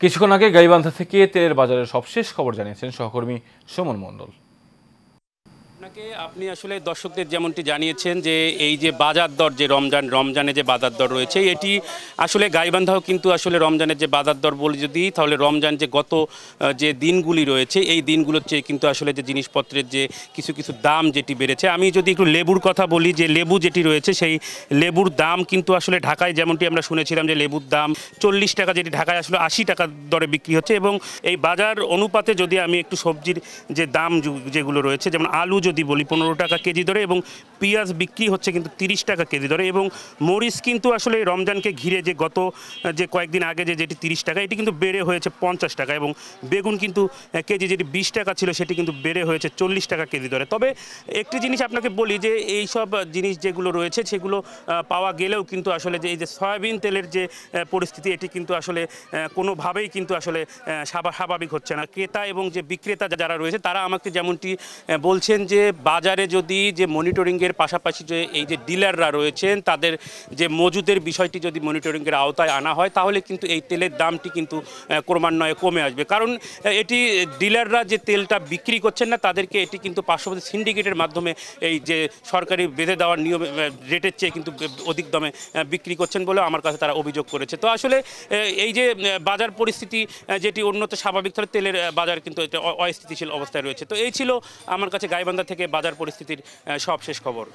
কিছুক্ষণ আগে গাইবান্ধা থেকে তেলের বাজারের সবশেষ খবর জানিয়েছেন সহকর্মী সুমন মণ্ডল। আপনি আসলে দর্শকদের যেমনটি জানিয়েছেন যে এই যে বাজার দর যে রমজানে যে বাজার দর রয়েছে এটি আসলে গাইবান্ধাও কিন্তু আসলে রমজানের যে বাজার দর বলি যদি তাহলে রমজান যে গত যে দিনগুলি রয়েছে এই দিনগুলোর চেয়ে কিন্তু আসলে যে জিনিসপত্রের যে কিছু কিছু দাম যেটি বেড়েছে। আমি যদি একটু লেবুর কথা বলি যে লেবু যেটি রয়েছে সেই লেবুর দাম কিন্তু আসলে ঢাকায় যেমনটি আমরা শুনেছিলাম যে লেবুর দাম 40 টাকা, যেটি ঢাকায় আসলে 80 টাকা দরে বিক্রি হচ্ছে। এবং এই বাজার অনুপাতে যদি আমি একটু সবজির যে দাম যেগুলো রয়েছে যেমন আলু যদি বলি 15 টাকা কেজি ধরে এবং পেঁয়াজ বিক্রি হচ্ছে কিন্তু 30 টাকা কেজি ধরে। এবং মরিচ কিন্তু আসলে রমজানকে ঘিরে যে গত যে কয়েকদিন আগে যেটি 30 টাকা এটি কিন্তু বেড়ে হয়েছে 50 টাকা। এবং বেগুন কিন্তু কেজি যেটি 20 টাকা ছিল সেটি কিন্তু বেড়ে হয়েছে 40 টাকা কেজি ধরে। তবে একটি জিনিস আপনাকে বলি যে এই সব জিনিস যেগুলো রয়েছে সেগুলো পাওয়া গেলেও কিন্তু আসলে যে এই যে সয়াবিন তেলের যে পরিস্থিতি এটি কিন্তু আসলে কোনোভাবেই কিন্তু আসলে স্বাভাবিক হচ্ছে না। ক্রেতা এবং যে বিক্রেতা যারা রয়েছে তারা আমাকে যেমনটি বলছেন যে বাজারে যদি যে মনিটরিংয়ের পাশাপাশি যে এই যে ডিলাররা রয়েছেন তাদের যে মজুদের বিষয়টি যদি মনিটরিংয়ের আওতায় আনা হয় তাহলে কিন্তু এই তেলের দামটি কিন্তু ক্রমান্বয়ে কমে আসবে। কারণ এটি ডিলাররা যে তেলটা বিক্রি করছেন না তাদেরকে এটি কিন্তু পার্শ্ববর্তী সিন্ডিকেটের মাধ্যমে এই যে সরকারি বেঁধে দেওয়ার নিয়ম রেটের চেয়ে কিন্তু অধিক দামে বিক্রি করছেন বলে আমার কাছে তারা অভিযোগ করেছে। তো আসলে এই যে বাজার পরিস্থিতি যেটি উন্নত স্বাভাবিক তাহলে তেলের বাজার কিন্তু অস্থিতিশীল অবস্থায় রয়েছে। তো এই ছিল আমার কাছে গাইবান্ধা থেকে বাজার পরিস্থিতির সবশেষ খবর।